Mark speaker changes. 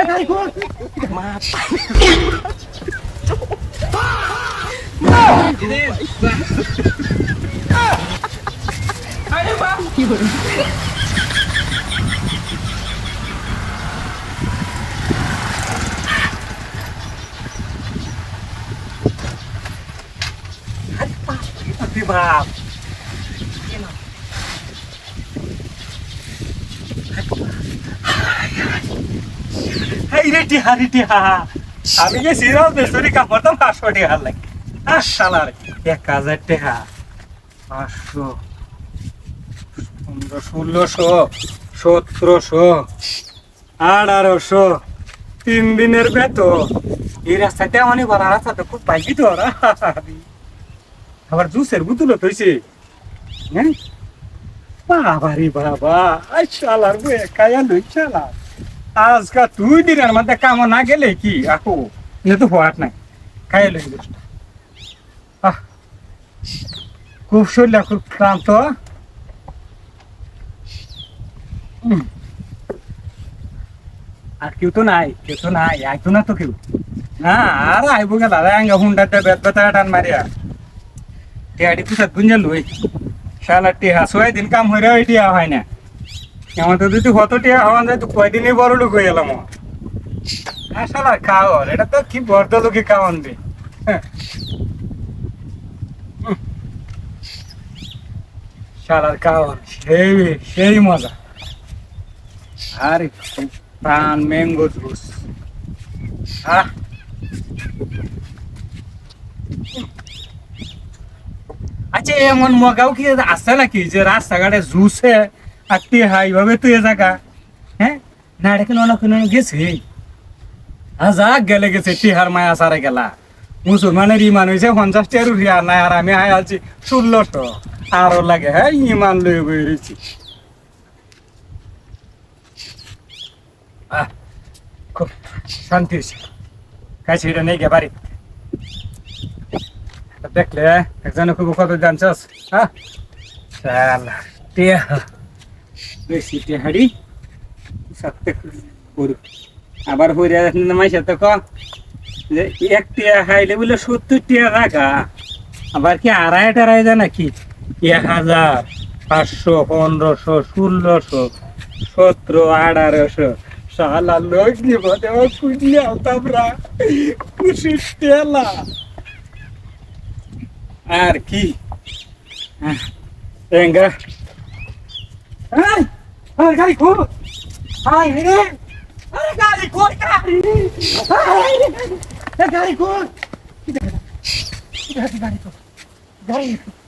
Speaker 1: গাড়ি কই মা আরে বাপ কি করে বাপ আমি গেছি বেসরি কাপড় তো 500 টাকা লাগে আর শালার 1000 টাকা 500 1500 1600 1800 3 দিনের বেতন এই রাস্তাতে অনেক বড় রাস্তাটা খুব পাইছি তো আবার জুসের বুতুল হইছে হ্যাঁ বাবা রে বাবা আই শালার বয়ে কায়া লই শালা আজকা 2 দিনের মধ্যে কাম না গেলে কি আকো নে তো হওয়ার নাই খাই লই দোস্ত খুব শরীর খুব ক্লান্ত আর কেউ তো নাই আইতো না তো কেউ না আর আইব গেল আঙ্গা হুন্ডাতে বেত বেতা টান মারিয়া টিয়াডি পুষাত গুঞ্জা লই শালা টিহা 6 দিন কাম হইরা ওই টিয়া হয় না এমন তো যদি কত টিয়া হওয়া যায় তো কয়দিনই বড় লোক হয়ে গেলাম হ্যাঁ শালা খাও এটা তো কি বর্দ লোকে খাওয়ান রে শালার খাওয়ান সেই মজা আরে প্রাণ ম্যাঙ্গো জুস আচ্ছা এমন মগাও কি আছে নাকি যে রাস্তাঘাটে জুসে আর টেহা এইভাবে তুই জায়গা হ্যাঁ না এটা কেন অনেক গেছে যাক গেছে টিহার মায়া সারে গেলা মুসলমানের ইমান হয়েছে 50 টাকার রিয়া নাই আর আমি আয় আছি 1600 আরো লাগে হ্যাঁ ইমান লই বেরিয়েছি খুব শান্তি হয়েছে খাইছি এটা নেই গে বাড়ি দেখলে একজনে খুব কত জানছস হ্যাঁ শালা টিয়া বেশি টিহাড়ি সাথে করু আবার হইরা মাইসা তো কম যে 1 টিয়া খাইলে বলে 70 টিয়া রাখা আবার কি আড়াই টাড়াই যায় নাকি 1000 500 1500 1600 17 1800 শালা লোক নিব দেব কুইলে আলতাবরা খুশি তেলা আর কি এঙ্গা এই গাড়ি কো আই রে আরে গাড়ি কো গাড়ি কো গাড়ি কো